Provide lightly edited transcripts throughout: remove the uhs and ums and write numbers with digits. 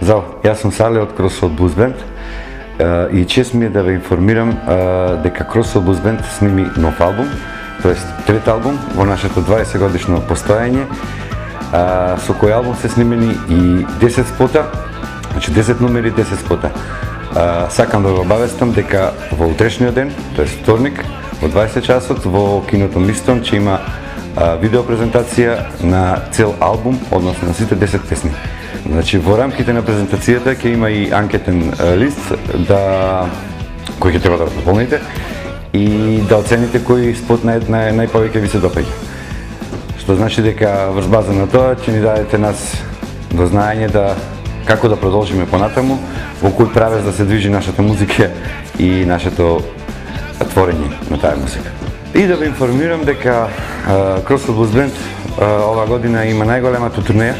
Здрав, јас сум Сале од Crossroad Blues Band и чест ми е да ве информирам дека Crossroad Blues Band сними нов албум, тоест трет албум во нашето 20 годишно постоење, со кој албум се снимени и 10 спота, значи 10 номери, 10 спота. Сакам да ве обавестам дека во утрешниот ден, тоест вторник, во 20 часот во киното Мистон ќе има видеопрезентација на цел албум, односно на сите 10 песни. Значи, во рамките на презентацијата ќе има и анкетен лист кој ќе треба да заполните и да оцените кој спот најповеќе ви се допаѓа. Што значи дека врз база на тоа ќе ни дадете нас до знаење како да продолжиме понатаму, во кој правец да се движи нашата музика и нашето творење на таа музика. И да ве информирам дека Crossroad Blues Band ова година има најголемата турнеја,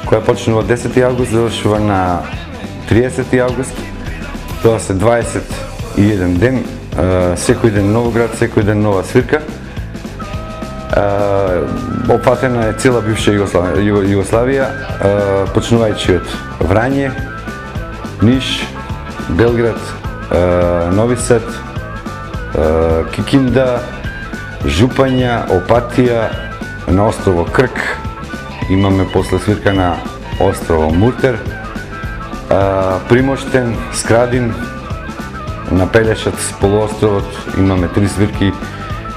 која почнува 10 август, завршува на 30 август. Тоа се 21 ден, секој ден нов град, секој ден нова свирка. Опфатена е цела бивша Југославија, почнувајќи од Врање, Ниш, Белград, Нови Сад, Кикинда, Жупања, Опатија, на острово Крк, имаме после свирка на острово Муртер, Примоштен, Скрадин, на Пелешац, полуостровот имаме 3 свирки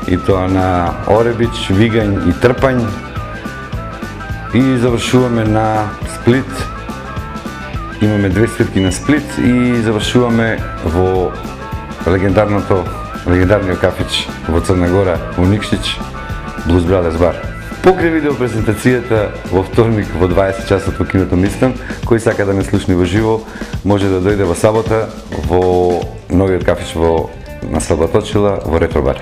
и тоа на Оребич, Вигањ и Трпањ, и завршуваме на Сплит, имаме 2 свирки на Сплит и завршуваме во легендарниот кафич во Црна Гора, во Никшич, Blues Brothers Bar. Покрај видеопрезентацијата во вторник во 20 часот во киното Мистон, кој сака да ме слушне во живо, може да дојде во сабота во новиот кафич на Слаботочила во Ретро Бар.